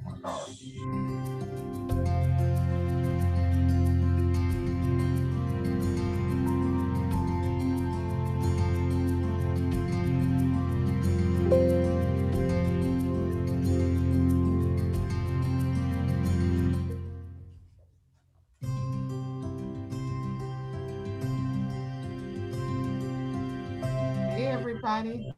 my car. Hey, everybody.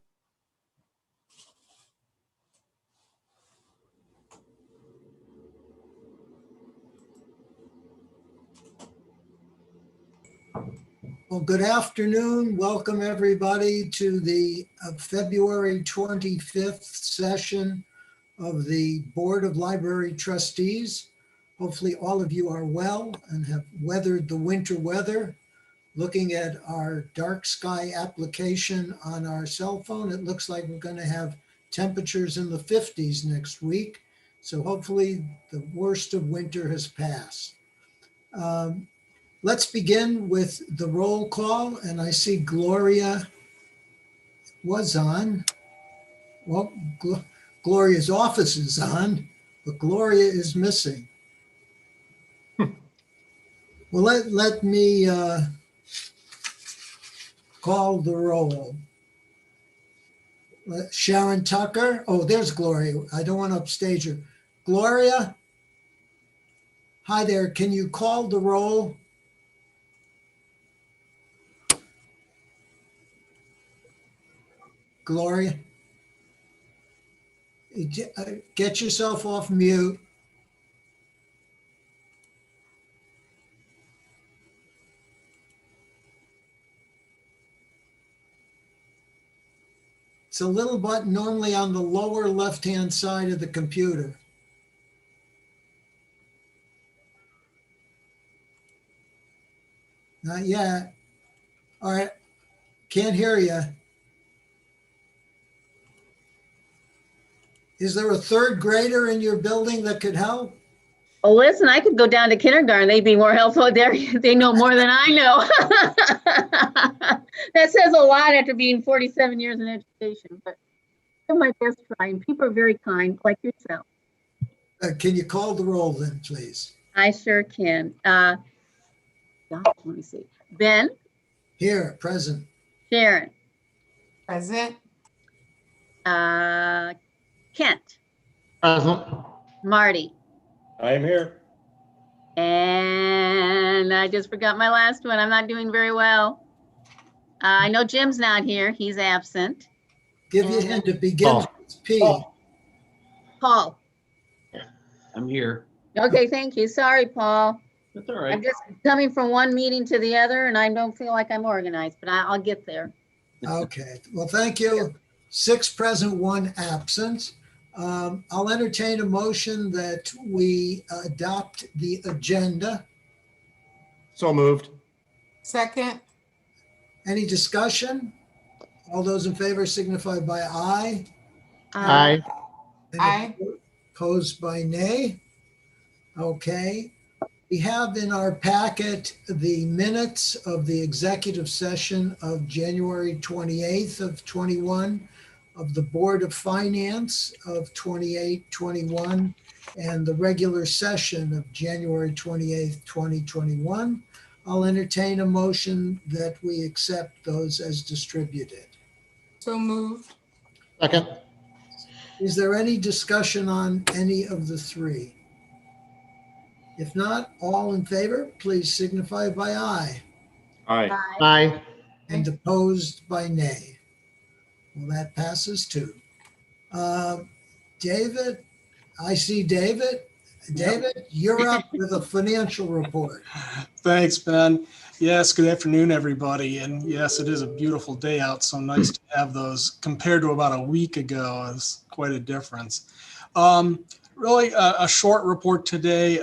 Well, good afternoon. Welcome everybody to the February 25th session of the Board of Library Trustees. Hopefully all of you are well and have weathered the winter weather. Looking at our dark sky application on our cell phone, it looks like we're going to have temperatures in the 50s next week. So hopefully the worst of winter has passed. Let's begin with the roll call, and I see Gloria was on. Well, Gloria's office is on, but Gloria is missing. Well, let me call the roll. Sharon Tucker. Oh, there's Gloria. I don't want to upstage her. Gloria? Hi there. Can you call the roll? Gloria? Get yourself off mute. It's a little button normally on the lower left-hand side of the computer. Not yet. All right. Can't hear you. Is there a third grader in your building that could help? Oh, listen, I could go down to kindergarten. They'd be more helpful there. They know more than I know. That says a lot after being 47 years in education, but I'm my best trying. People are very kind, like yourself. Can you call the roll then, please? I sure can. Let me see. Ben? Here, present. Sharon? Present. Kent? Present. Marty? I am here. And I just forgot my last one. I'm not doing very well. I know Jim's not here. He's absent. Give you a hint, it begins with P. Paul? I'm here. Okay, thank you. Sorry, Paul. That's all right. I'm just coming from one meeting to the other and I don't feel like I'm organized, but I'll get there. Okay, well, thank you. 6 present, 1 absent. I'll entertain a motion that we adopt the agenda. So moved. Second. Any discussion? All those in favor signify by aye. Aye. Aye. Opposed by nay. Okay. We have in our packet the minutes of the executive session of January 28th of 21, of the Board of Finance of 28-21, and the regular session of January 28th, 2021. I'll entertain a motion that we accept those as distributed. So moved. Second. Is there any discussion on any of the three? If not, all in favor, please signify by aye. Aye. Aye. And opposed by nay. Well, that passes too. David, I see David. David, you're up with a financial report. Thanks, Ben. Yes, good afternoon, everybody. And yes, it is a beautiful day out, so nice to have those. Compared to about a week ago, it's quite a difference. Really a short report today.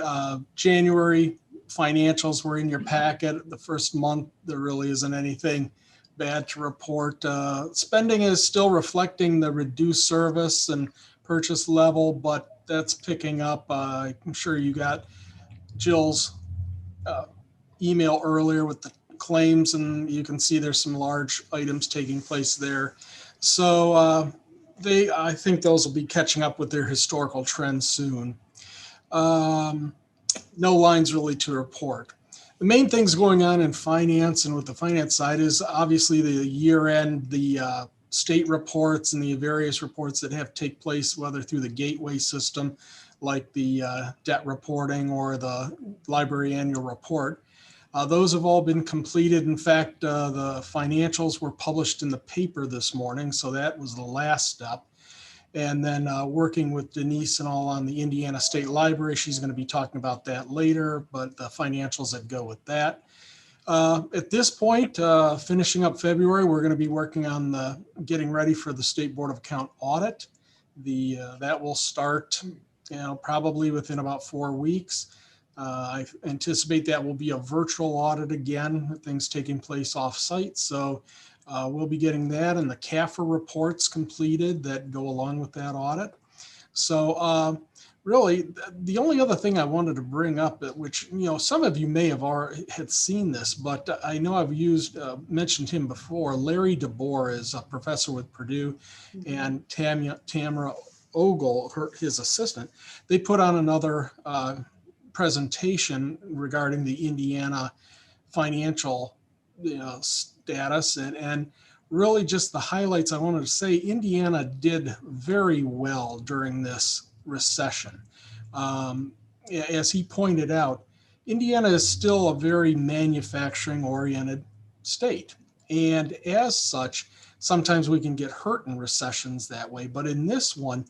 January financials were in your packet. The first month, there really isn't anything bad to report. Spending is still reflecting the reduced service and purchase level, but that's picking up. I'm sure you got Jill's email earlier with the claims, and you can see there's some large items taking place there. So I think those will be catching up with their historical trends soon. No lines really to report. The main things going on in finance and with the finance side is obviously the year end, the state reports and the various reports that have to take place, whether through the gateway system, like the debt reporting or the library annual report. Those have all been completed. In fact, the financials were published in the paper this morning, so that was the last step. And then working with Denise and all on the Indiana State Library, she's going to be talking about that later, but the financials that go with that. At this point, finishing up February, we're going to be working on getting ready for the State Board of Account audit. That will start, probably within about 4 weeks. I anticipate that will be a virtual audit again, things taking place off-site. So we'll be getting that and the CAFR reports completed that go along with that audit. So really, the only other thing I wanted to bring up, which some of you may have already had seen this, but I know I've mentioned him before. Larry DeBoer is a professor with Purdue, and Tamara Ogle, his assistant. They put on another presentation regarding the Indiana financial status and really just the highlights I wanted to say. Indiana did very well during this recession. As he pointed out, Indiana is still a very manufacturing oriented state. And as such, sometimes we can get hurt in recessions that way. But in this one,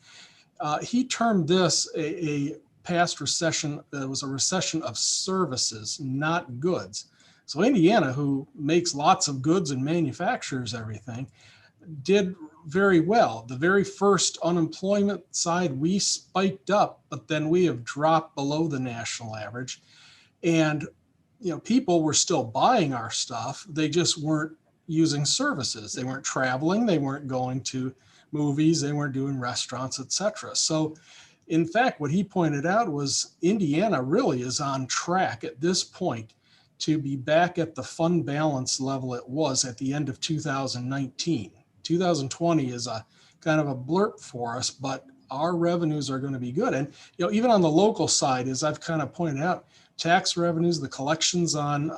he termed this a past recession. It was a recession of services, not goods. So Indiana, who makes lots of goods and manufactures everything, did very well. The very first unemployment side, we spiked up, but then we have dropped below the national average. And people were still buying our stuff. They just weren't using services. They weren't traveling. They weren't going to movies. They weren't doing restaurants, etc. So in fact, what he pointed out was Indiana really is on track at this point to be back at the fund balance level it was at the end of 2019. 2020 is a kind of a blurb for us, but our revenues are going to be good. And even on the local side, as I've kind of pointed out, tax revenues, the collections on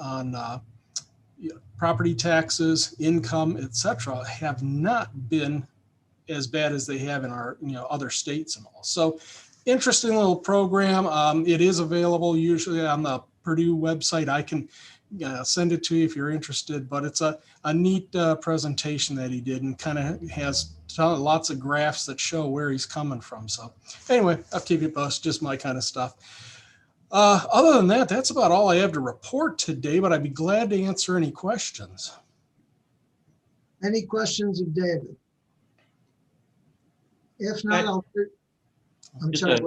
property taxes, income, etc., have not been as bad as they have in our other states and all. So interesting little program. It is available usually on the Purdue website. I can send it to you if you're interested, but it's a neat presentation that he did and kind of has lots of graphs that show where he's coming from. So anyway, I'll keep you posted, just my kind of stuff. Other than that, that's about all I have to report today, but I'd be glad to answer any questions. Any questions of David? If not, I'm sorry.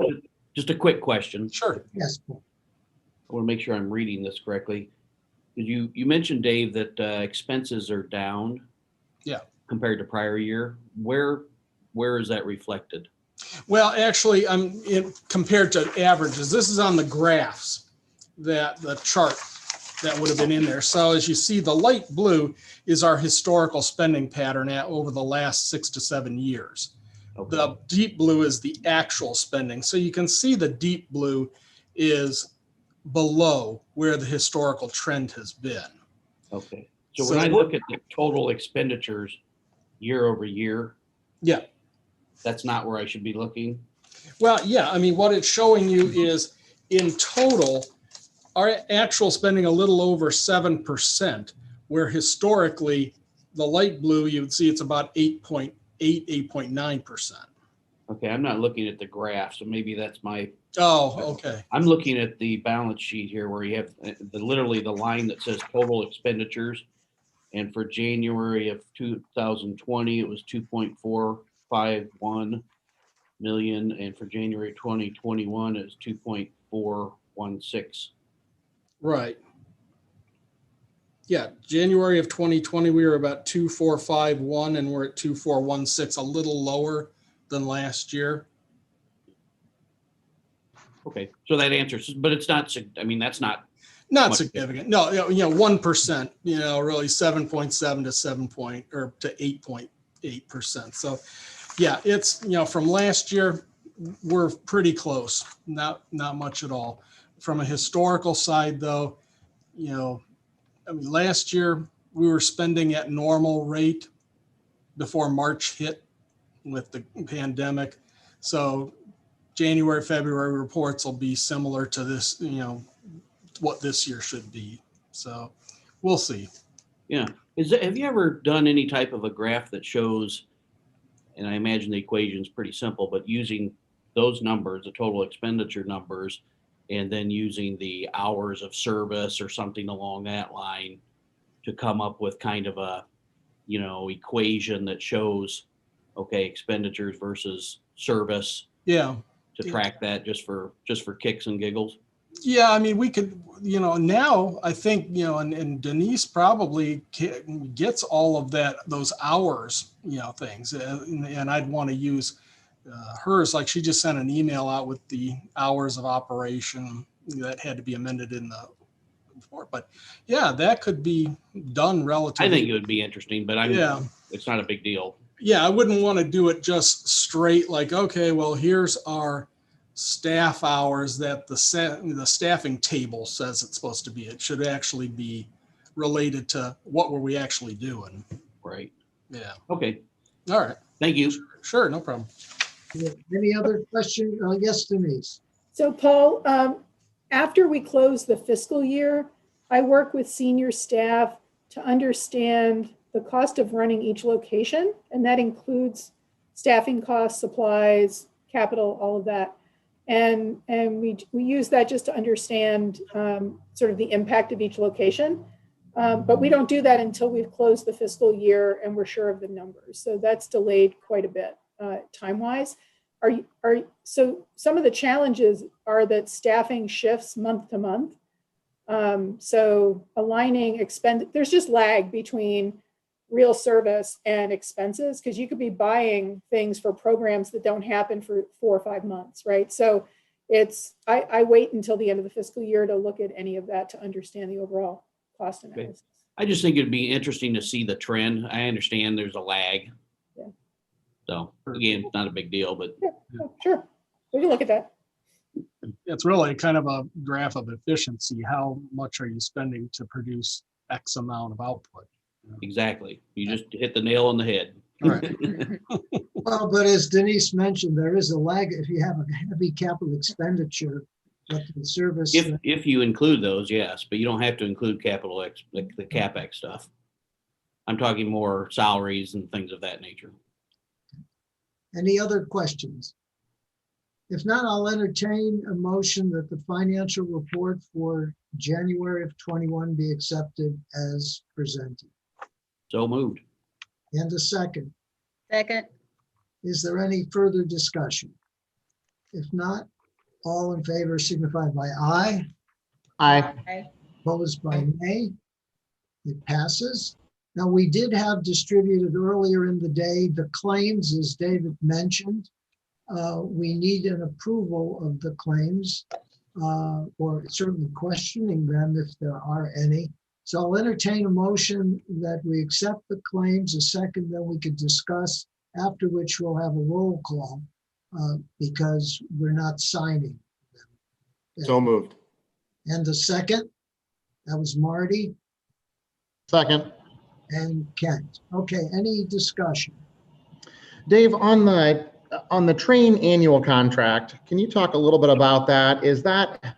Just a quick question. Sure. Yes. I want to make sure I'm reading this correctly. You mentioned, Dave, that expenses are down. Yeah. Compared to prior year. Where is that reflected? Well, actually, compared to averages, this is on the graphs, that the chart that would have been in there. So as you see, the light blue is our historical spending pattern over the last 6 to 7 years. Okay. The deep blue is the actual spending. So you can see the deep blue is below where the historical trend has been. Okay. So when I look at the total expenditures year over year, yeah, that's not where I should be looking. Well, yeah, I mean, what it's showing you is in total, our actual spending a little over 7%, where historically the light blue, you would see it's about 8.8, 8.9%. Okay, I'm not looking at the graph, so maybe that's my. Oh, okay. I'm looking at the balance sheet here where you have literally the line that says total expenditures. And for January of 2020, it was 2.451 million. And for January 2021, it's 2.416. Right. Yeah, January of 2020, we were about 2.451 and we're at 2.416, a little lower than last year. Okay, so that answers, but it's not, I mean, that's not significant. No, 1%, really 7.7 to 7 point or to 8.8%. So Yeah, it's, from last year, we're pretty close, not much at all. From a historical side though, last year we were spending at normal rate before March hit with the pandemic. So January, February reports will be similar to this, what this year should be. So we'll see. Yeah. Have you ever done any type of a graph that shows, and I imagine the equation is pretty simple, but using those numbers, the total expenditure numbers, and then using the hours of service or something along that line to come up with kind of a, equation that shows, okay, expenditures versus service, Yeah. to track that just for kicks and giggles? Yeah, I mean, we could, now I think, and Denise probably gets all of those hours, things. And I'd want to use hers, like she just sent an email out with the hours of operation that had to be amended in the report. But yeah, that could be done relatively. I think it would be interesting, but it's not a big deal. Yeah, I wouldn't want to do it just straight like, okay, well, here's our staff hours that the staffing table says it's supposed to be. It should actually be related to what were we actually doing. Right. Yeah. Okay. All right. Thank you. Sure, no problem. Any other question? Yes, Denise. So Paul, after we close the fiscal year, I work with senior staff to understand the cost of running each location, and that includes staffing costs, supplies, capital, all of that. And we use that just to understand sort of the impact of each location. But we don't do that until we've closed the fiscal year and we're sure of the numbers. So that's delayed quite a bit time-wise. So some of the challenges are that staffing shifts month to month. So aligning there's just lag between real service and expenses, because you could be buying things for programs that don't happen for 4 or 5 months, right? So I wait until the end of the fiscal year to look at any of that to understand the overall cost analysis. I just think it'd be interesting to see the trend. I understand there's a lag. Yeah. So again, it's not a big deal, but Yeah, sure, we can look at that. It's really kind of a graph of efficiency. How much are you spending to produce X amount of output? exactly. You just hit the nail on the head. All right. Well, but as Denise mentioned, there is a lag if you have a heavy capital expenditure, but the service. If you include those, yes, but you don't have to include capital the CapEx stuff. I'm talking more salaries and things of that nature. Any other questions? If not, I'll entertain a motion that the financial report for January of 21 be accepted as presented. So moved. And a second. Second. Is there any further discussion? If not, all in favor signify by aye. Aye. Opposed by nay. It passes. Now, we did have distributed earlier in the day the claims, as David mentioned. We need an approval of the claims, or certainly questioning them if there are any. So I'll entertain a motion that we accept the claims, a second, then we could discuss, after which we'll have a roll call because we're not signing them. So moved. And the second, that was Marty Second. and Kent. Okay, any discussion? Dave, on the train annual contract, can you talk a little bit about that? Is that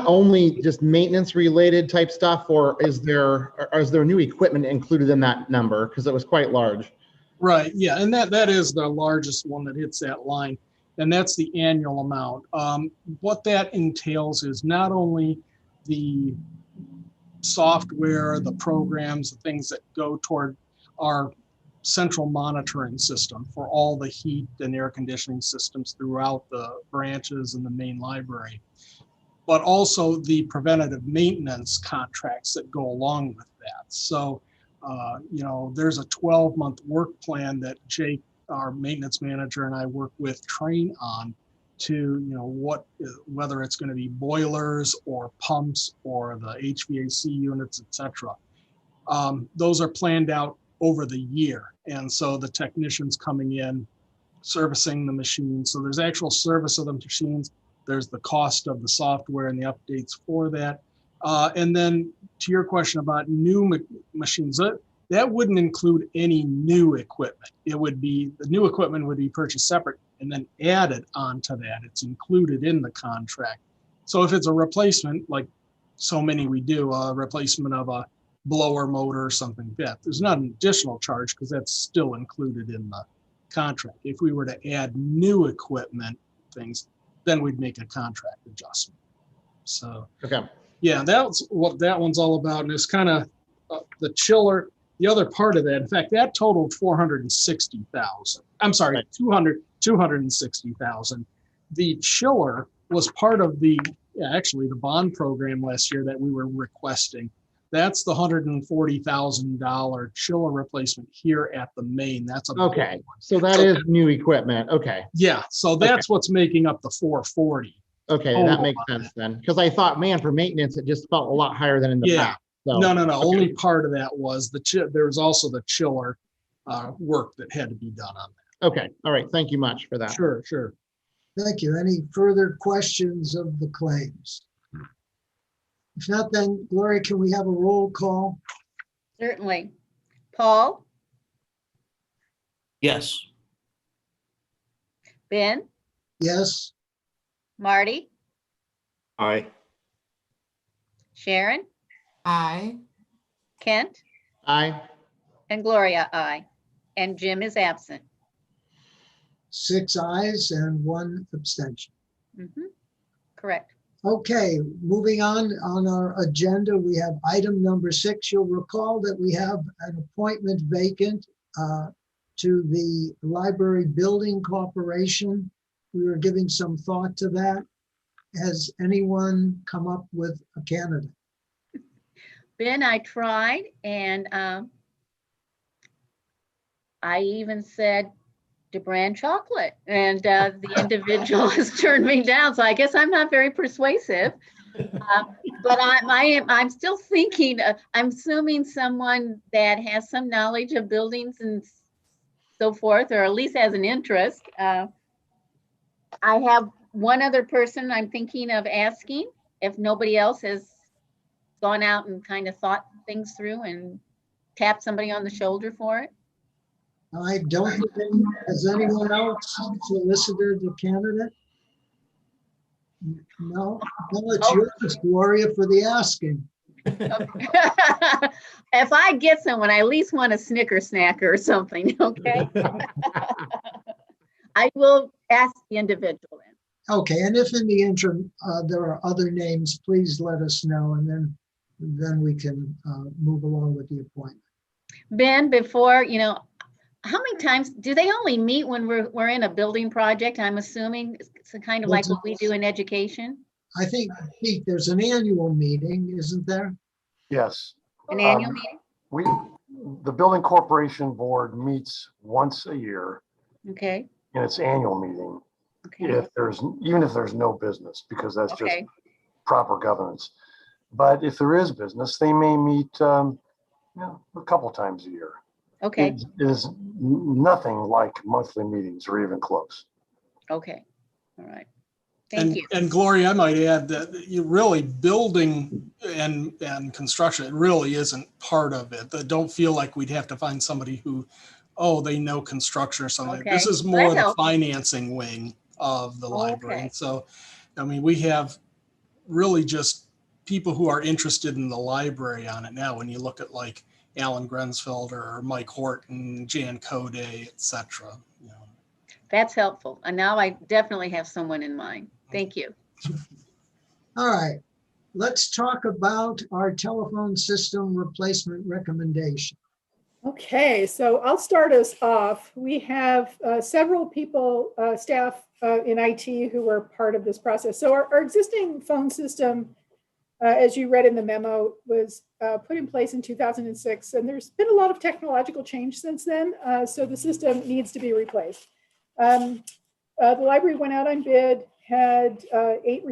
only just maintenance related type stuff, or is there new equipment included in that number? Because it was quite large. Right, yeah, and that is the largest one that hits that line, and that's the annual amount. What that entails is not only the software, the programs, the things that go toward our central monitoring system for all the heat and air conditioning systems throughout the branches and the main library, but also the preventative maintenance contracts that go along with that. So, there's a 12-month work plan that Jake, our maintenance manager, and I work with Train on to, whether it's going to be boilers or pumps or the HVAC units, et cetera. Those are planned out over the year. And so the technicians coming in, servicing the machines. So there's actual service of the machines. There's the cost of the software and the updates for that. And then to your question about new machines, that wouldn't include any new equipment. It would be, the new equipment would be purchased separate and then added onto that. It's included in the contract. So if it's a replacement, like so many we do, a replacement of a blower motor or something like that, there's not an additional charge because that's still included in the contract. If we were to add new equipment things, then we'd make a contract adjustment. So, Okay. yeah, that's what that one's all about. And it's kind of the chiller, the other part of that. In fact, that totaled 460,000. I'm sorry, Right. 260,000. The chiller was part of the, actually the bond program last year that we were requesting. That's the $140,000 chiller replacement here at the main. That's a Okay. So that is new equipment. Okay. yeah. So that's what's making up the 440. Okay. Total That makes on sense then. Because I thought, man, for maintenance, it just felt a lot higher than in the Yeah. past. So, No. okay. Only part of that was there was also the chiller work that had to be done on Okay. All right. Thank you much for that. that. Sure. Thank you. Any further questions of the claims? If not, then Gloria, can we have a roll call? Certainly. Paul, Yes. Ben, Yes, Marty, Aye. Sharon, Aye. Kent, Aye. and Gloria, aye. And Jim is absent. 6 ayes and 1 abstention. Mhm. Correct. Okay, moving on our agenda, we have item number 6. You'll recall that we have an appointment vacant to the Library Building Corporation. We were giving some thought to that. Has anyone come up with a candidate? Ben, I tried, and I even said DeBran chocolate, and the individual has turned me down. So I guess I'm not very persuasive. But I'm still thinking. I'm assuming someone that has some knowledge of buildings and so forth, or at least has an interest. I have one other person I'm thinking of asking if nobody else has gone out and kind of thought things through and tapped somebody on the shoulder for it. I don't think has anyone else solicited a candidate? No, it's yours, Gloria, for the asking. If I get someone, I at least want a Snicker snacker or something, okay? I will ask the individual. Okay, and if in the interim there are other names, please let us know, and then we can move along with the appointment. Ben, before, how many times do they only meet when we're in a building project? I'm assuming it's kind of like what we do in education. I think, Pete, there's an annual meeting, isn't there? Yes. An annual meeting? The Building Corporation Board meets once a year Okay. in its annual meeting. Okay. Even if there's no business, because that's just Okay. proper governance. But if there is business, they may meet a couple times a year. Okay. It is nothing like monthly meetings or even close. Okay. All right. Thank you. And Gloria, I might add that you really building and construction, it really isn't part of it. Don't feel like we'd have to find somebody who, they know construction or something. Okay. This is more That the helps. financing wing of the library. Okay. And so, we have really just people who are interested in the library on it now. When you look at like Alan Grensfeld or Mike Horton, Jan Code, etc. That's helpful. And now I definitely have someone in mind. Thank you. All right, let's talk about our telephone system replacement recommendation. Okay, so I'll start us off. We have several people, staff in IT who were part of this process. So our existing phone system, as you read in the memo, was put in place in 2006, and there's been a lot of technological change since then. So the system needs to be replaced. The library went out on bid, had 8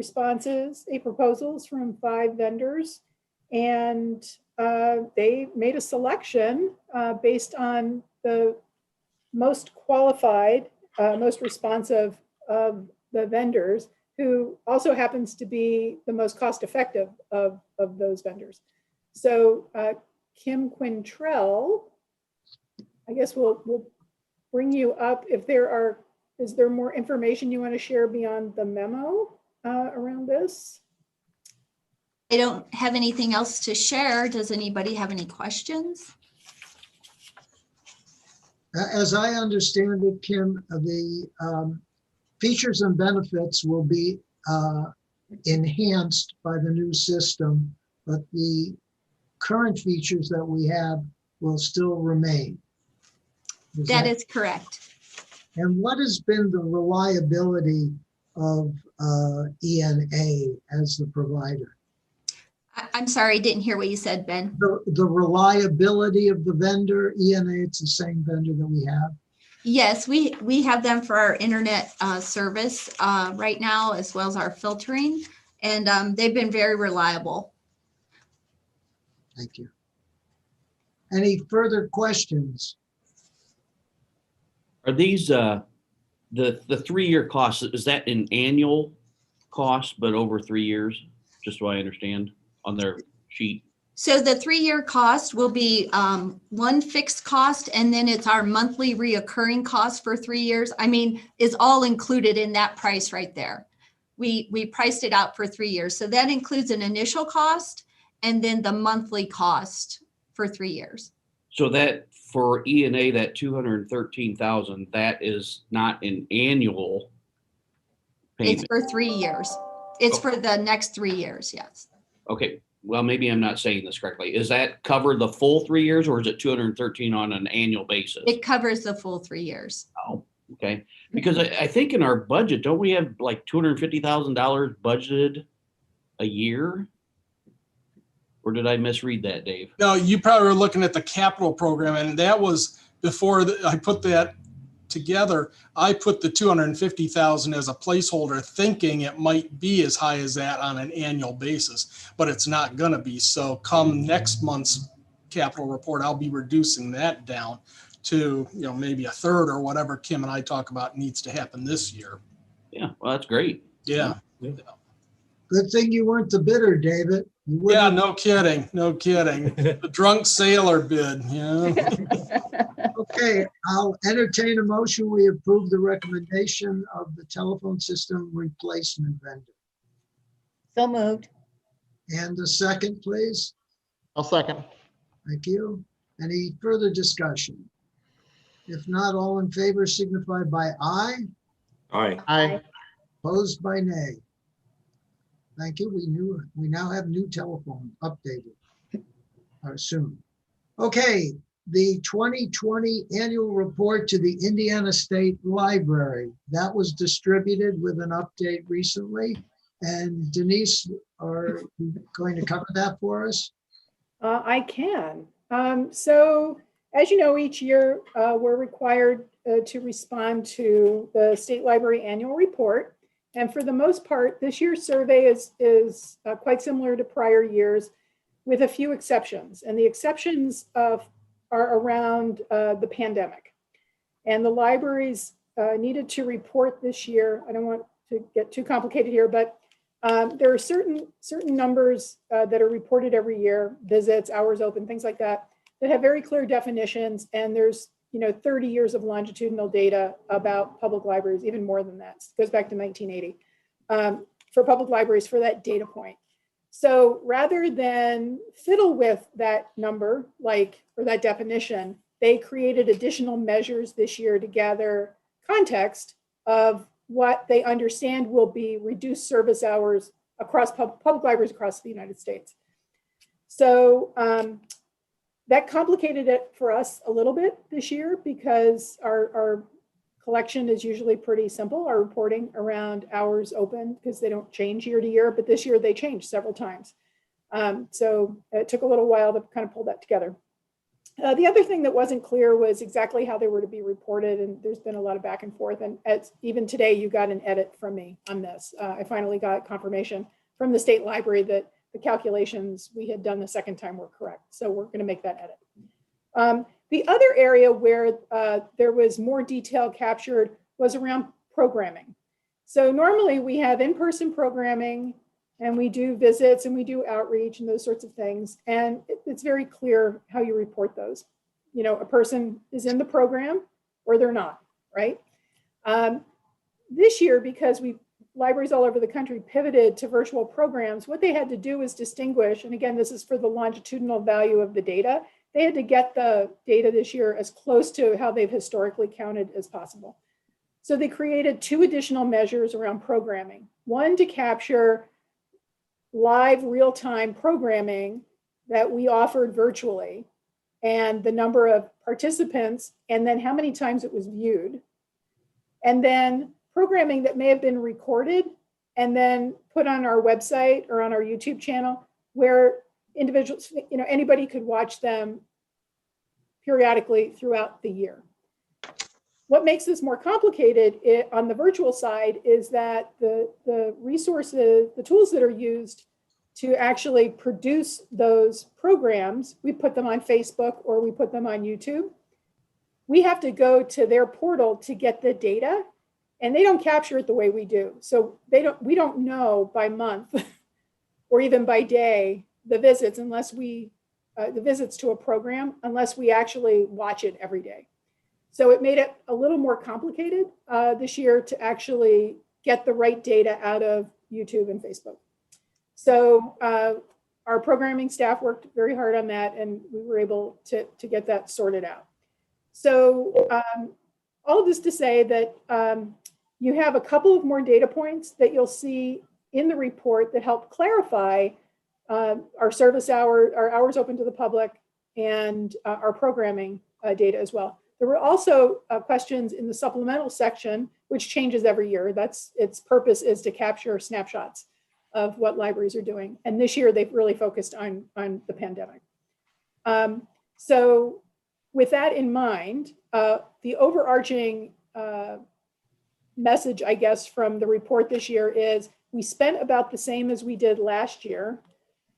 proposals from 5 vendors. And they made a selection based on the most qualified, most responsive of the vendors, who also happens to be the most cost effective of those vendors. So Kim Quintrell, I guess we'll bring you up if is there more information you want to share beyond the memo around this? I don't have anything else to share. Does anybody have any questions? As I understand it, Kim, the features and benefits will be enhanced by the new system, but the current features that we have will still remain. That is correct. And what has been the reliability of ENA as the provider? I'm sorry, I didn't hear what you said, Ben. The reliability of the vendor, ENA, it's the same vendor that we have. Yes, we have them for our internet service right now, as well as our filtering, and they've been very reliable. Thank you. Any further questions? Are these the 3-year costs, is that an annual cost, but over 3 years? Just so I understand on their sheet. So the 3-year cost will be one fixed cost, and then it's our monthly reoccurring cost for 3 years. I mean, is all included in that price right there. We priced it out for 3 years. So that includes an initial cost and then the monthly cost for 3 years. So that for ENA, that 213,000, that is not an annual payment. It's for 3 years. It's for the next 3 years, yes. Okay, well, maybe I'm not saying this correctly. Is that cover the full 3 years, or is it 213 on an annual basis? It covers the full 3 years. Oh, okay. Because I think in our budget, don't we have like $250,000 budgeted a year? Or did I misread that, Dave? No, you probably were looking at the capital program, and that was before I put that together. I put the 250,000 as a placeholder, thinking it might be as high as that on an annual basis, but it's not going to be. So come next month's capital report, I'll be reducing that down to, maybe a third or whatever Kim and I talk about needs to happen this year. Yeah, well, that's great. Yeah. Good thing you weren't the bidder, David. Yeah, no kidding. No kidding. The drunk sailor bid, Okay, I'll entertain a motion. We approve the recommendation of the telephone system replacement vendor. So moved. And a second, please. I'll second. Thank you. Any further discussion? If not, all in favor signify by aye. Aye. Aye. Opposed by nay. Thank you. We now have new telephone updated soon. Okay, the 2020 annual report to the Indiana State Library. That was distributed with an update recently. And Denise, are you going to cover that for us? I can. So as you know, each year we're required to respond to the State Library annual report. And for the most part, this year's survey is quite similar to prior years, with a few exceptions. And the exceptions are around the pandemic. And the libraries needed to report this year. I don't want to get too complicated here, but there are certain numbers that are reported every year, visits, hours open, things like that, that have very clear definitions. And there's 30 years of longitudinal data about public libraries, even more than that. It goes back to 1980 for public libraries for that data point. So rather than fiddle with that number, or that definition, they created additional measures this year to gather context of what they understand will be reduced service hours across public libraries across the United States. So that complicated it for us a little bit this year, because our collection is usually pretty simple, our reporting around hours open, because they don't change year to year, but this year they changed several times. So it took a little while to kind of pull that together. The other thing that wasn't clear was exactly how they were to be reported, and there's been a lot of back and forth. And even today, you got an edit from me on this. I finally got confirmation from the State Library that the calculations we had done the second time were correct. So we're going to make that edit. The other area where there was more detail captured was around programming. So normally we have in-person programming and we do visits and we do outreach and those sorts of things. And it's very clear how you report those. You know, a person is in the program or they're not, right? This year, because libraries all over the country pivoted to virtual programs, what they had to do is distinguish, and again, this is for the longitudinal value of the data, they had to get the data this year as close to how they've historically counted as possible. So they created 2 additional measures around programming. One to capture live real-time programming that we offered virtually and the number of participants and then how many times it was viewed. And then programming that may have been recorded and then put on our website or on our YouTube channel where individuals, you know, anybody could watch them periodically throughout the year. What makes this more complicated on the virtual side is that the resources, the tools that are used to actually produce those programs, we put them on Facebook or we put them on YouTube. We have to go to their portal to get the data, and they don't capture it the way we do. So we don't know by month or even by day the visits unless the visits to a program unless we actually watch it every day. So it made it a little more complicated this year to actually get the right data out of YouTube and Facebook. So our programming staff worked very hard on that, and we were able to get that sorted out. So all of this to say that you have a couple of more data points that you'll see in the report that help clarify our service hour, our hours open to the public, and our programming data as well. There were also questions in the supplemental section, which changes every year. Its purpose is to capture snapshots of what libraries are doing. And this year they've really focused on the pandemic. So with that in mind, the overarching message, I guess, from the report this year is we spent about the same as we did last year,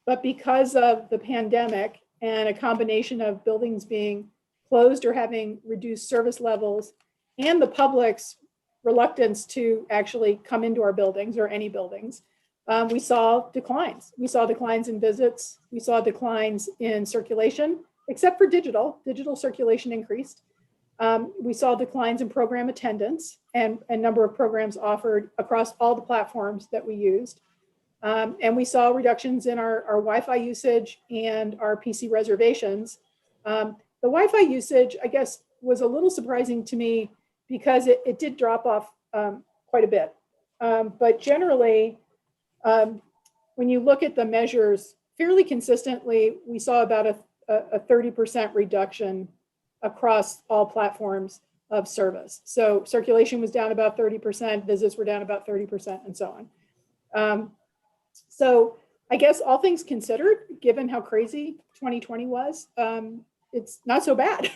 but because of the pandemic and a combination of buildings being closed or having reduced service levels and the public's reluctance to actually come into our buildings or any buildings, we saw declines. We saw declines in visits. We saw declines in circulation, except for digital. Digital circulation increased. We saw declines in program attendance and a number of programs offered across all the platforms that we used. And we saw reductions in our Wi-Fi usage and our PC reservations. The Wi-Fi usage, I guess, was a little surprising to me because it did drop off quite a bit. But generally, when you look at the measures fairly consistently, we saw about a 30% reduction across all platforms of service. So circulation was down about 30%, visits were down about 30%, and so on. So I guess all things considered, given how crazy 2020 was, it's not so bad,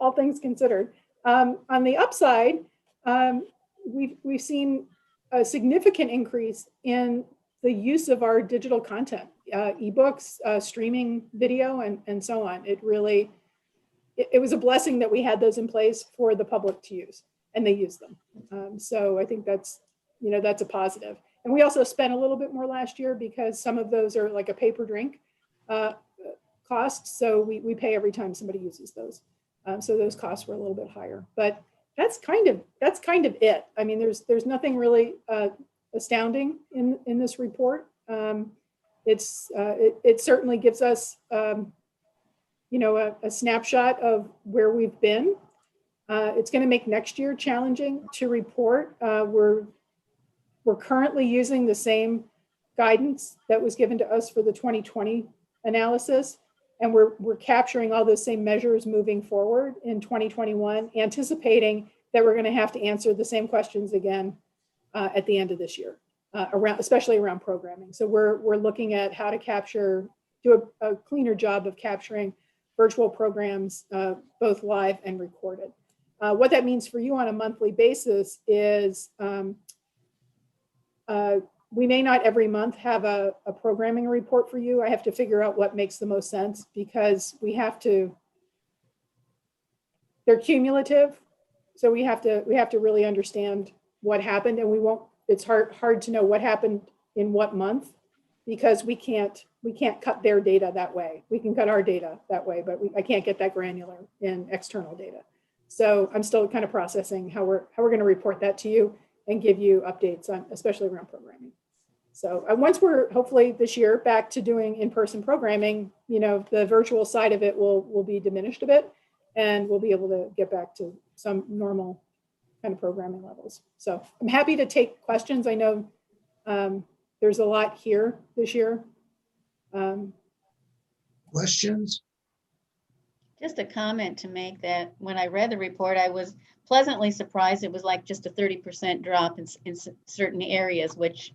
all things considered. On the upside, we've seen a significant increase in the use of our digital content, ebooks, streaming video, and so on. It was a blessing that we had those in place for the public to use, and they used them. So I think that's a positive. And we also spent a little bit more last year because some of those are like a pay per drink cost. So we pay every time somebody uses those. So those costs were a little bit higher, but that's kind of it. I mean, there's nothing really astounding in this report. It certainly gives us a snapshot of where we've been. It's going to make next year challenging to report. We're currently using the same guidance that was given to us for the 2020 analysis, and we're capturing all those same measures moving forward in 2021, anticipating that we're going to have to answer the same questions again at the end of this year, especially around programming. So we're looking at how to do a cleaner job of capturing virtual programs, both live and recorded. What that means for you on a monthly basis is we may not every month have a programming report for you. I have to figure out what makes the most sense because they're cumulative. So we have to really understand what happened, and it's hard to know what happened in what month because we can't cut their data that way. We can cut our data that way, but I can't get that granular in external data. So I'm still kind of processing how we're going to report that to you and give you updates on, especially around programming. So once we're hopefully this year back to doing in-person programming, the virtual side of it will be diminished a bit, and we'll be able to get back to some normal kind of programming levels. So I'm happy to take questions. I know there's a lot here this year. Questions? Just a comment to make that when I read the report, I was pleasantly surprised. It was like just a 30% drop in certain areas, which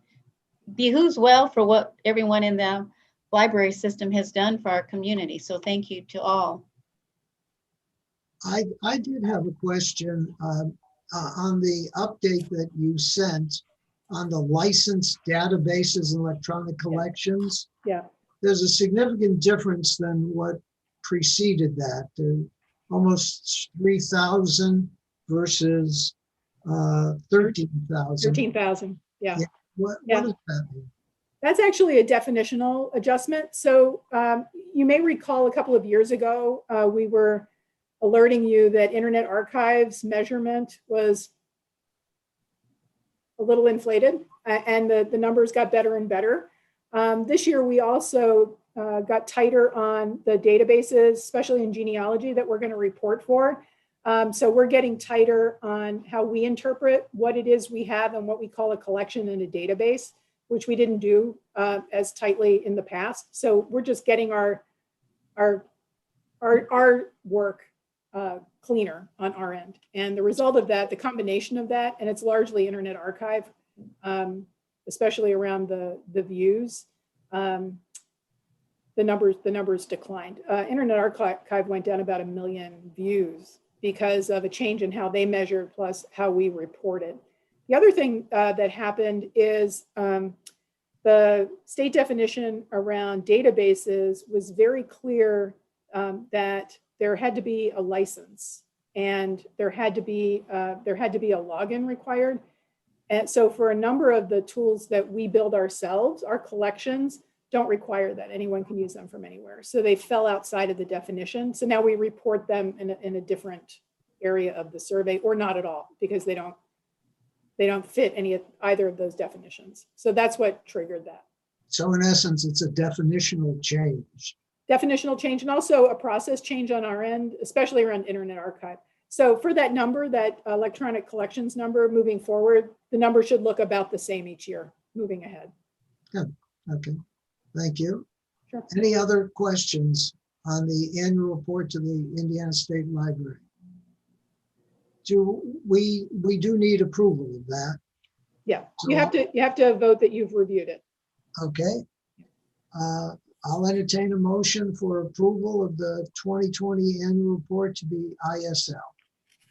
behooves well for what everyone in the library system has done for our community. So thank you to all. I did have a question on the update that you sent on the licensed databases and electronic collections. Yeah. There's a significant difference than what preceded that. Almost 3,000 versus 13,000. 13,000. Yeah. What Yeah. does that mean? That's actually a definitional adjustment. So you may recall a couple of years ago, we were alerting you that Internet Archive's measurement was a little inflated and the numbers got better and better. This year, we also got tighter on the databases, especially in genealogy that we're going to report for. So we're getting tighter on how we interpret what it is we have and what we call a collection in a database, which we didn't do as tightly in the past. So we're just getting our work cleaner on our end. And the result of that, the combination of that, and it's largely Internet Archive, especially around the views, the numbers declined. Internet Archive went down about 1 million views because of a change in how they measured plus how we reported. The other thing that happened is the state definition around databases was very clear that there had to be a license and there had to be a login required. And so for a number of the tools that we build ourselves, our collections don't require that. Anyone can use them from anywhere. So they fell outside of the definition. So now we report them in a different area of the survey, or not at all, because they don't fit either of those definitions. So that's what triggered that. So in essence, it's a definitional change. Definitional change, and also a process change on our end, especially around Internet Archive. So for that number, that electronic collections number moving forward, the number should look about the same each year moving ahead. Good. Okay. Thank you. Sure. Any other questions on the annual report to the Indiana State Library? We do need approval of that. Yeah, So, you have to vote that you've reviewed it. Okay. I'll entertain a motion for approval of the 2020 annual report to the ISL.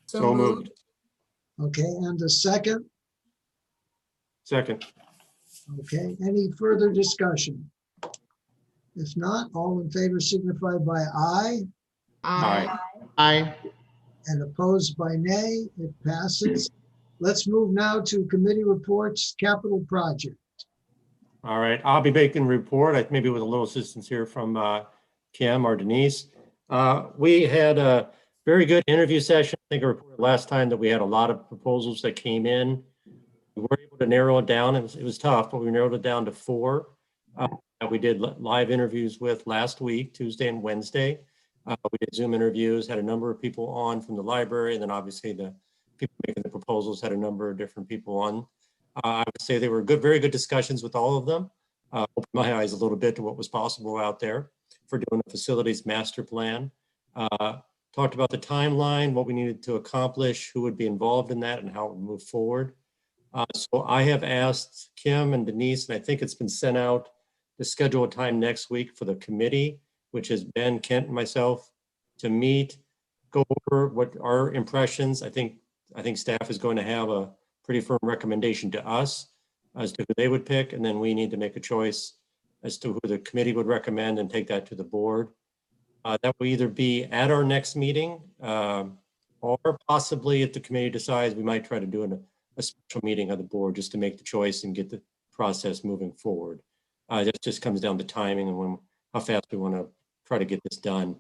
So moved. Okay, and a second? Second. Okay, any further discussion? If not, all in favor signify by aye, Aye. Aye. and opposed by nay. It passes. Let's move now to committee reports, capital project. All right, I'll be making a report, maybe with a little assistance here from Kim or Denise. We had a very good interview session. I think I reported last time that we had a lot of proposals that came in. We were able to narrow it down. It was tough, but we narrowed it down to 4 that we did live interviews with last week, Tuesday and Wednesday. We did Zoom interviews, had a number of people on from the library, and then obviously the people making the proposals had a number of different people on. I would say they were very good discussions with all of them. Opened my eyes a little bit to what was possible out there for doing a facilities master plan. Talked about the timeline, what we needed to accomplish, who would be involved in that, and how it would move forward. So I have asked Kim and Denise, and I think it's been sent out, to schedule a time next week for the committee, which is Ben, Kent, and myself, to meet, go over what our impressions. I think staff is going to have a pretty firm recommendation to us as to who they would pick, and then we need to make a choice as to who the committee would recommend and take that to the board. That will either be at our next meeting, or possibly if the committee decides, we might try to do a special meeting of the board just to make the choice and get the process moving forward. That just comes down to timing and how fast we want to try to get this done,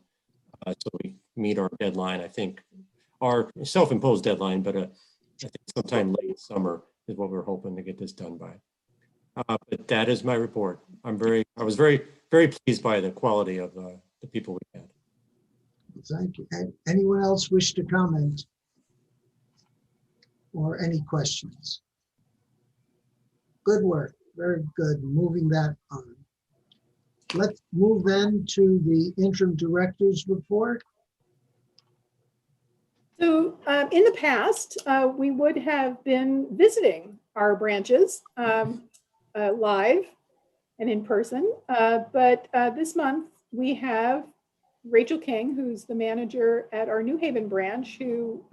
so we meet our deadline. I think our self-imposed deadline, but I think sometime late summer is what we're hoping to get this done by. But that is my report. I was very pleased by the quality of the people we had. Thank you. Anyone else wish to comment? Or any questions? Good work. Very good. Moving that on. Let's move then to the interim director's report. So in the past, we would have been visiting our branches live and in person. But this month we have Rachel King, who's the manager at our New Haven branch, who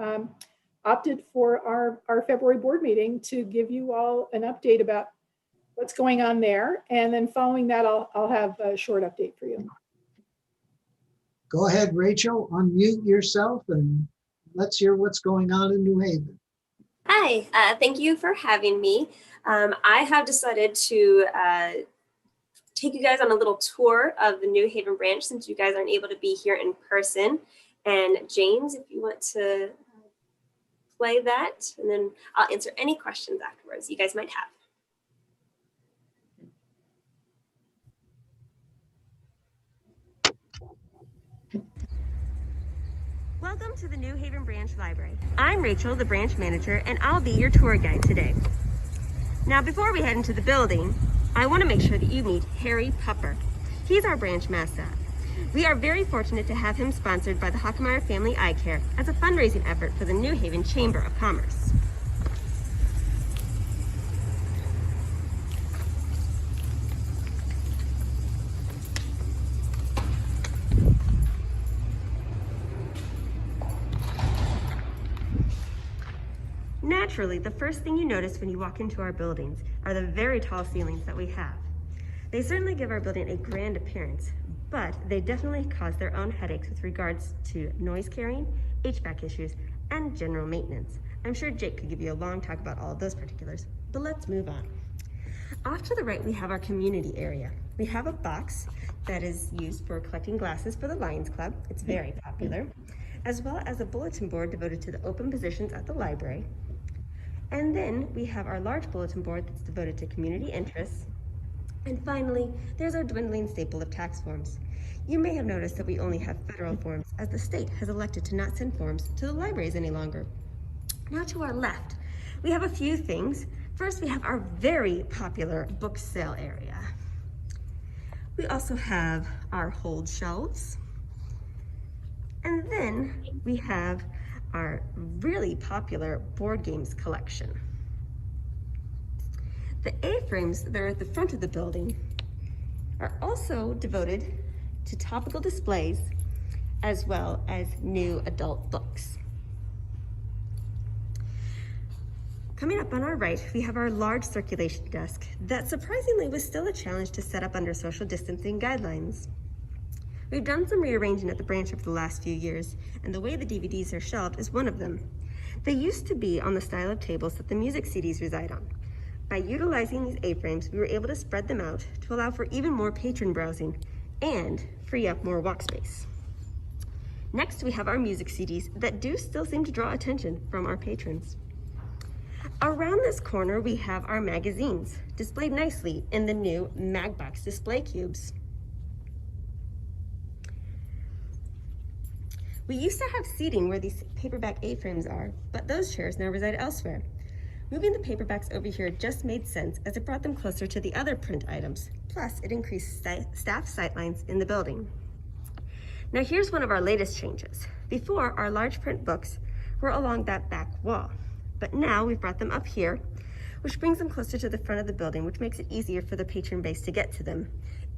opted for our February board meeting to give you all an update about what's going on there. And then following that, I'll have a short update for you. Go ahead, Rachel, unmute yourself and let's hear what's going on in New Haven. Hi, thank you for having me. I have decided to take you guys on a little tour of the New Haven branch since you guys aren't able to be here in person. And James, if you want to play that, and then I'll answer any questions afterwards you guys might have. Welcome to the New Haven Branch Library. I'm Rachel, the branch manager, and I'll be your tour guide today. Now, before we head into the building, I want to make sure that you meet Harry Pupper. He's our branch mascot. We are very fortunate to have him sponsored by the Hockemeyer Family Eye Care as a fundraising effort for the New Haven Chamber of Commerce. Naturally, the first thing you notice when you walk into our buildings are the very tall ceilings that we have. They certainly give our building a grand appearance, but they definitely cause their own headaches with regards to noise carrying, HVAC issues, and general maintenance. I'm sure Jake could give you a long talk about all of those particulars, but let's move on. Off to the right, we have our community area. We have a box that is used for collecting glasses for the Lions Club. It's very popular, as well as a bulletin board devoted to the open positions at the library. And then we have our large bulletin board that's devoted to community interests. And finally, there's our dwindling staple of tax forms. You may have noticed that we only have federal forms, as the state has elected to not send forms to the libraries any longer. Now to our left, we have a few things. First, we have our very popular book sale area. We also have our hold shelves. And then we have our really popular board games collection. The A-frames that are at the front of the building are also devoted to topical displays as well as new adult books. Coming up on our right, we have our large circulation desk that surprisingly was still a challenge to set up under social distancing guidelines. We've done some rearranging at the branch over the last few years, and the way the DVDs are shelved is one of them. They used to be on the style of tables that the music CDs reside on. By utilizing these A-frames, we were able to spread them out to allow for even more patron browsing and free up more walk space. Next, we have our music CDs that do still seem to draw attention from our patrons. Around this corner, we have our magazines displayed nicely in the new MagBox display cubes. We used to have seating where these paperback A-frames are, but those chairs now reside elsewhere. Moving the paperbacks over here just made sense as it brought them closer to the other print items. Plus, it increased staff sightlines in the building. Now here's one of our latest changes. Before, our large print books were along that back wall, but now we've brought them up here, which brings them closer to the front of the building, which makes it easier for the patron base to get to them.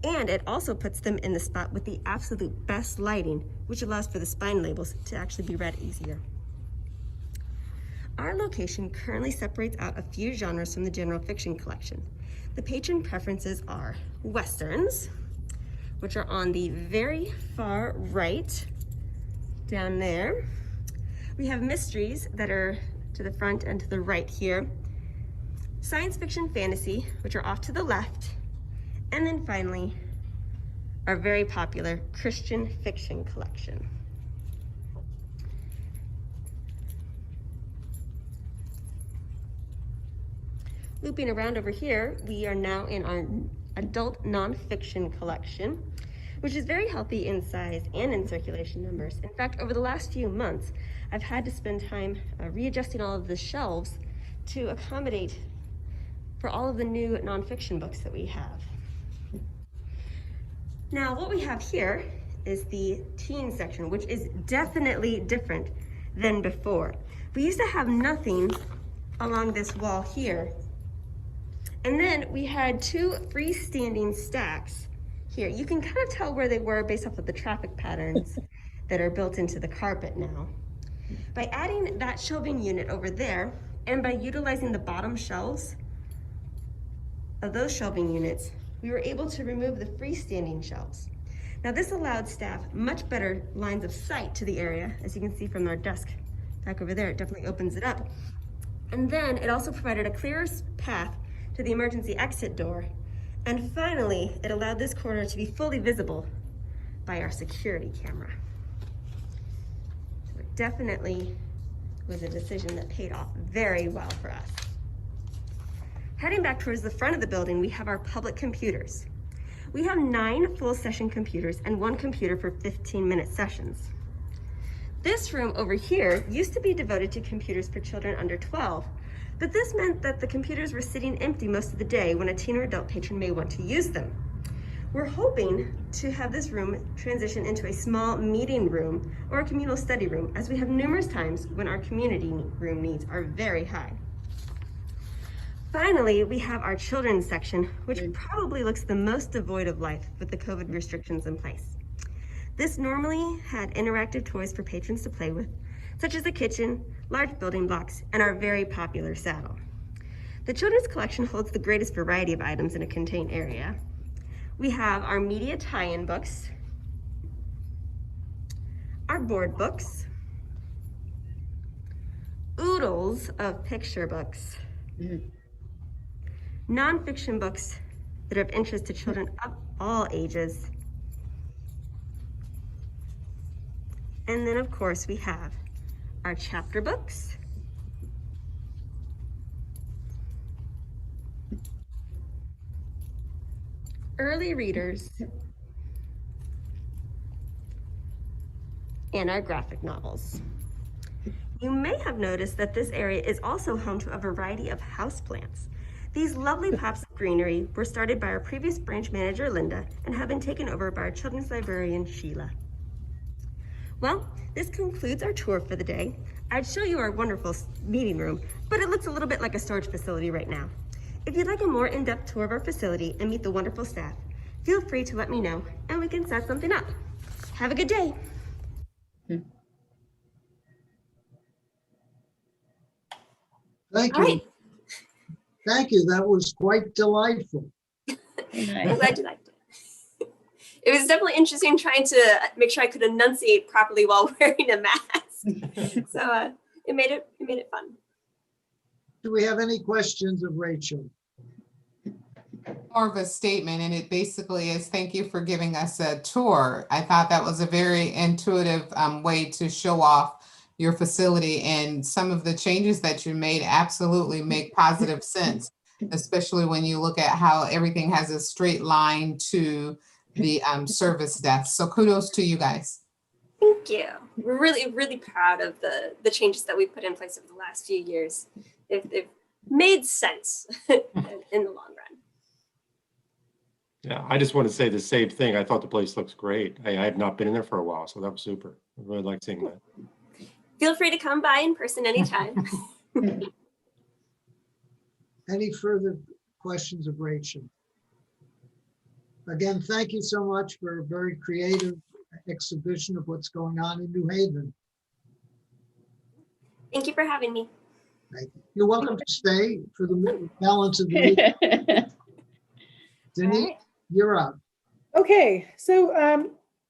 And it also puts them in the spot with the absolute best lighting, which allows for the spine labels to actually be read easier. Our location currently separates out a few genres from the general fiction collection. The patron preferences are Westerns, which are on the very far right, down there. We have mysteries that are to the front and to the right here. Science fiction fantasy, which are off to the left. And then finally, our very popular Christian fiction collection. Looping around over here, we are now in our adult nonfiction collection, which is very healthy in size and in circulation numbers. In fact, over the last few months, I've had to spend time readjusting all of the shelves to accommodate for all of the new nonfiction books that we have. Now, what we have here is the teen section, which is definitely different than before. We used to have nothing along this wall here. And then we had two freestanding stacks here. You can kind of tell where they were based off of the traffic patterns that are built into the carpet now. By adding that shelving unit over there, and by utilizing the bottom shelves of those shelving units, we were able to remove the freestanding shelves. Now this allowed staff much better lines of sight to the area. As you can see from our desk back over there, it definitely opens it up. And then it also provided a clearer path to the emergency exit door. And finally, it allowed this corner to be fully visible by our security camera. So it definitely was a decision that paid off very well for us. Heading back towards the front of the building, we have our public computers. We have 9 full session computers and 1 computer for 15-minute sessions. This room over here used to be devoted to computers for children under 12, but this meant that the computers were sitting empty most of the day when a teen or adult patron may want to use them. We're hoping to have this room transition into a small meeting room or a communal study room, as we have numerous times when our community room needs are very high. Finally, we have our children's section, which probably looks the most devoid of life with the COVID restrictions in place. This normally had interactive toys for patrons to play with, such as the kitchen, large building blocks, and our very popular saddle. The children's collection holds the greatest variety of items in a contained area. We have our media tie-in books, our board books, oodles of picture books, nonfiction books that are of interest to children of all ages, and then of course we have our chapter books, early readers, and our graphic novels. You may have noticed that this area is also home to a variety of houseplants. These lovely pops of greenery were started by our previous branch manager, Linda, and have been taken over by our children's librarian, Sheila. Well, this concludes our tour for the day. I'd show you our wonderful meeting room, but it looks a little bit like a storage facility right now. If you'd like a more in-depth tour of our facility and meet the wonderful staff, feel free to let me know and we can set something up. Have a good day. Thank All you. right. Thank you. That was quite delightful. I'm glad you liked it. It was definitely interesting trying to make sure I could enunciate properly while wearing a mask. So it made it fun. Do we have any questions of Rachel? More of a statement, and it basically is thank you for giving us a tour. I thought that was a very intuitive way to show off your facility, and some of the changes that you made absolutely make positive sense, especially when you look at how everything has a straight line to the service desk. So kudos to you guys. Thank you. We're really, really proud of the changes that we put in place over the last few years. They've made sense in the long run. Yeah, I just want to say the same thing. I thought the place looks great. I have not been in there for a while, so that was super. I really like seeing that. Feel free to come by in person anytime. Any further questions of Rachel? Again, thank you so much for a very creative exhibition of what's going on in New Haven. Thank you for having me. Thank you. You're welcome to stay for the balance of the meeting. Denise, you're up. Okay, so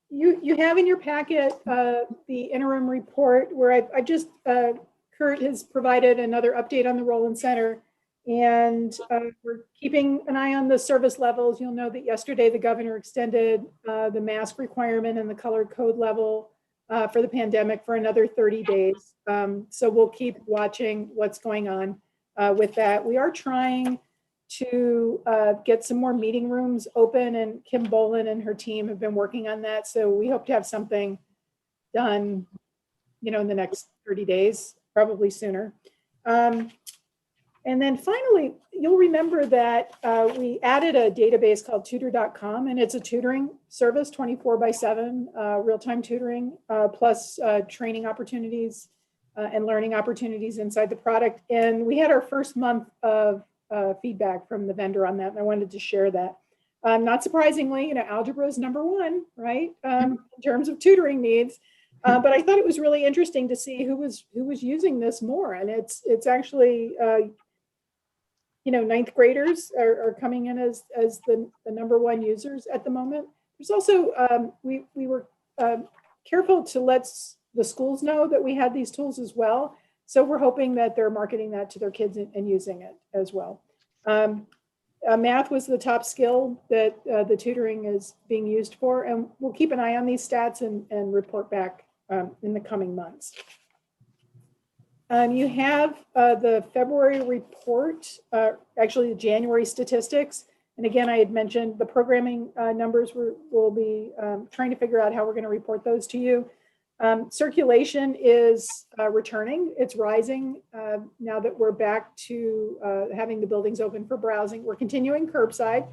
you have in your packet the interim report where I just, Kurt has provided another update on the Roland Center, and we're keeping an eye on the service levels. You'll know that yesterday the governor extended the mask requirement and the color code level for the pandemic for another 30 days. So we'll keep watching what's going on with that. We are trying to get some more meeting rooms open, and Kim Bolin and her team have been working on that. So we hope to have something done, in the next 30 days, probably sooner. And then finally, you'll remember that we added a database called tutor.com, and it's a tutoring service, 24/7, real-time tutoring, plus training opportunities and learning opportunities inside the product. And we had our first month of feedback from the vendor on that, and I wanted to share that. Not surprisingly, algebra is number one, right, in terms of tutoring needs. But I thought it was really interesting to see who was using this more, and it's actually ninth graders are coming in as the number one users at the moment. There's also we were careful to let the schools know that we had these tools as well. So we're hoping that they're marketing that to their kids and using it as well. Math was the top skill that the tutoring is being used for, and we'll keep an eye on these stats and report back in the coming months. You have the February report, actually the January statistics. And again, I had mentioned the programming numbers. We'll be trying to figure out how we're going to report those to you. Circulation is returning. It's rising now that we're back to having the buildings open for browsing. We're continuing curbside.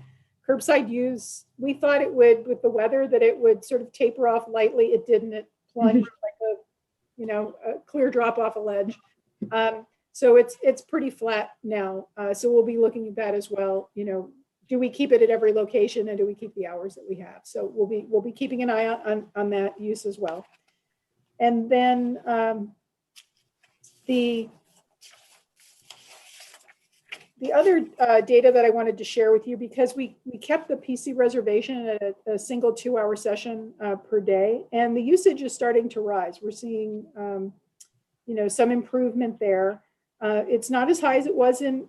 Curbside use, we thought it would, with the weather, that it would sort of taper off lightly. It didn't. It plunged like a clear drop off a ledge. So it's pretty flat now. So we'll be looking at that as well. Do we keep it at every location, and do we keep the hours that we have? So we'll be keeping an eye on that use as well. And then the other data that I wanted to share with you, because we kept the PC reservation at a single 2-hour session per day, and the usage is starting to rise. We're seeing some improvement there. It's not as high as it was in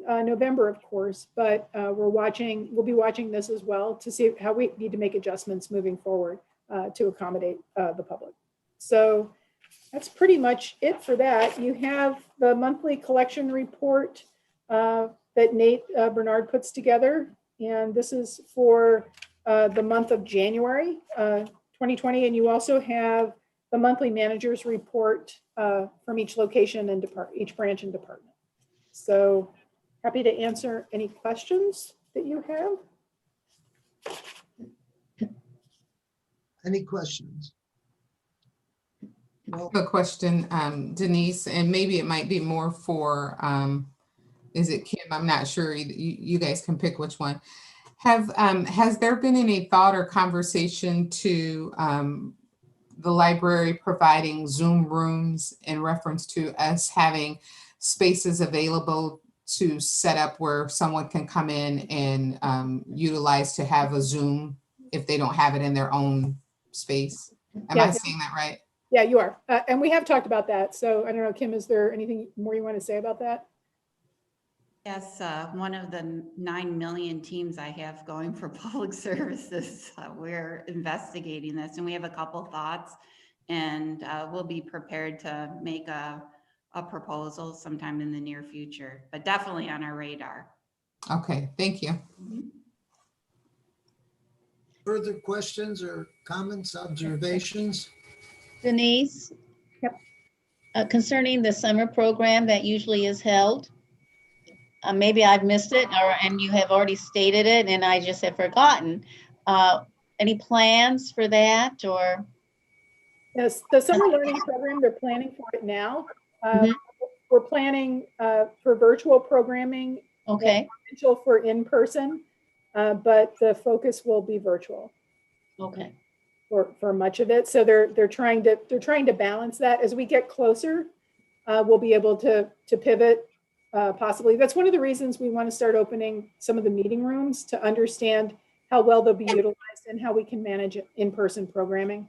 November, of course, but we'll be watching this as well to see how we need to make adjustments moving forward to accommodate the public. So that's pretty much it for that. You have the monthly collection report that Nate Bernard puts together, and this is for the month of January 2020, and you also have the monthly manager's report from each location and each branch and department. So happy to answer any questions that you have. Any questions? I have a question, Denise, and maybe it might be more for, is it Kim? I'm not sure. You guys can pick which one. Has there been any thought or conversation to the library providing Zoom rooms in reference to us having spaces available to set up where someone can come in and utilize to have a Zoom if they don't have it in their own space? Am I saying that right? Yeah, you are. And we have talked about that. So I don't know, Kim, is there anything more you want to say about that? Yes, one of the 9 million teams I have going for public services, we're investigating this, and we have a couple thoughts, and we'll be prepared to make a proposal sometime in the near future, but definitely on our radar. Okay, thank you. Further questions or comments, observations? Denise? Yep. Concerning the summer program that usually is held, maybe I've missed it, and you have already stated it and I just have forgotten. Any plans for that, or? Yes, the summer learning program, they're planning for it now. We're planning for virtual programming. Okay. Potential for in-person, but the focus will be virtual. Okay. For much of it. So they're trying to balance that as we get closer we'll be able to pivot possibly. That's one of the reasons we want to start opening some of the meeting rooms to understand how well they'll be utilized and how we can manage in-person programming.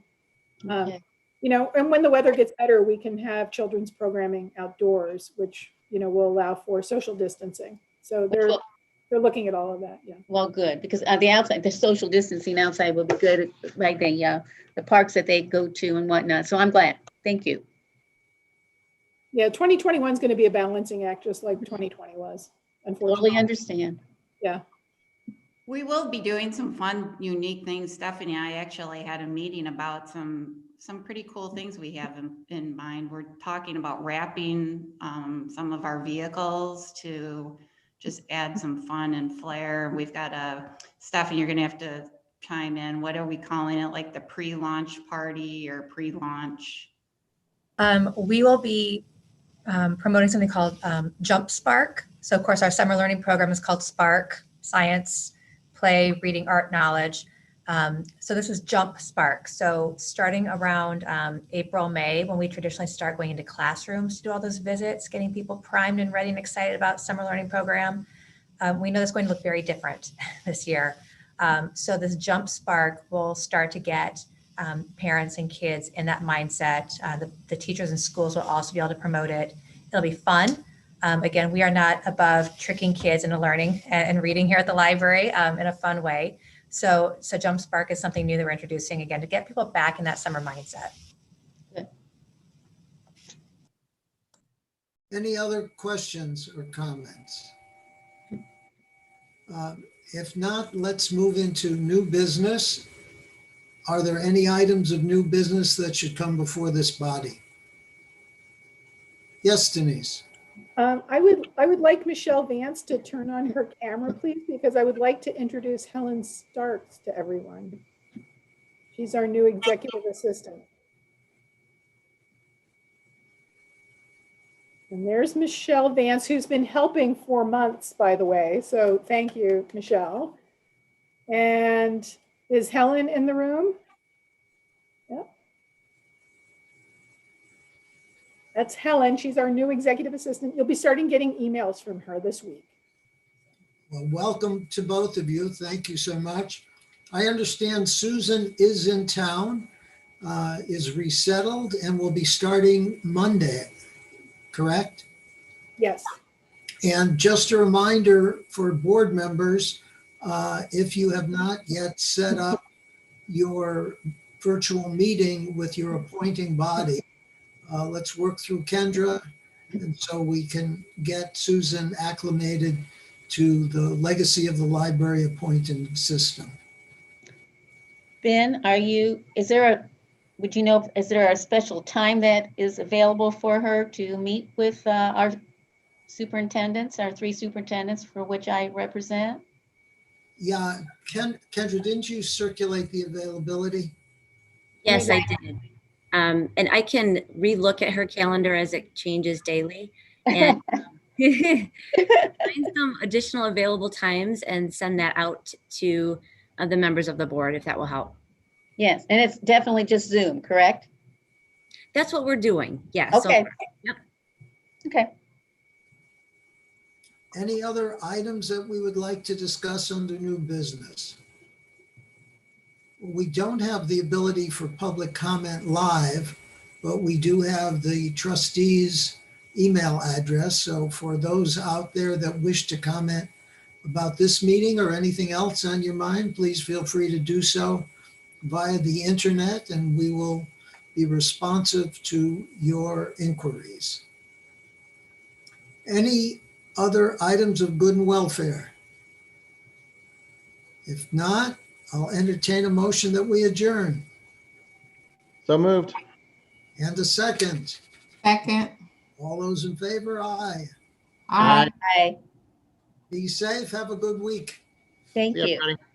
Okay. You know, and when the weather gets better, we can have children's programming outdoors, which, you know, will allow for social distancing. So they're looking at all of that. Yeah. Well, good, because the outside, the social distancing outside will be good, like the parks that they go to and whatnot. So I'm glad. Thank you. Yeah, 2021 is going to be a balancing act, just like 2020 was, unfortunately. Totally understand. Yeah. We will be doing some fun, unique things. Stephanie and I actually had a meeting about some pretty cool things we have in mind. We're talking about wrapping some of our vehicles to just add some fun and flair. We've got Stephanie, you're gonna have to chime in. What are we calling it? Like the pre-launch party or pre-launch? We will be promoting something called Jump Spark. So of course our summer learning program is called Spark, Science, Play, Reading, Art, Knowledge. So this is Jump Spark. So starting around April, May, when we traditionally start going into classrooms to do all those visits, getting people primed and ready and excited about summer learning program, we know it's going to look very different this year. So this Jump Spark will start to get parents and kids in that mindset. The teachers and schools will also be able to promote it. It'll be fun. Again, we are not above tricking kids into learning and reading here at the library in a fun way. So Jump Spark is something new that we're introducing again to get people back in that summer mindset. Good. Any other questions or comments? If not, let's move into new business. Are there any items of new business that should come before this body? Yes, Denise. I would like Michelle Vance to turn on her camera, please, because I would like to introduce Helen Stark to everyone. She's our new executive assistant. And there's Michelle Vance, who's been helping for months, by the way. So thank you, Michelle. And is Helen in the room? Yep. That's Helen. She's our new executive assistant. You'll be starting getting emails from her this week. Well, welcome to both of you. Thank you so much. I understand Susan is in town, is resettled, and will be starting Monday, correct? Yes. And just a reminder for board members, if you have not yet set up your virtual meeting with your appointing body, let's work through Kendra, and so we can get Susan acclimated to the legacy of the library appointing system. Ben, is there a special time that is available for her to meet with our superintendents, our three superintendents for which I represent? Yeah, Kendra, didn't you circulate the availability? Yes, I did. And I can relook at her calendar as it changes daily and find some additional available times and send that out to the members of the board, if that will help. Yes, and it's definitely just Zoom, correct? That's what we're doing. Yes. Okay. So, yep. Okay. Any other items that we would like to discuss under new business? We don't have the ability for public comment live, but we do have the trustees' email address. So for those out there that wish to comment about this meeting or anything else on your mind, please feel free to do so via the internet, and we will be responsive to your inquiries. Any other items of good and welfare? If not, I'll entertain a motion that we adjourn. So moved. And a second. Second. All those in favor, aye. Aye. Aye. Be safe. Have a good week. Thank See ya, you. everybody.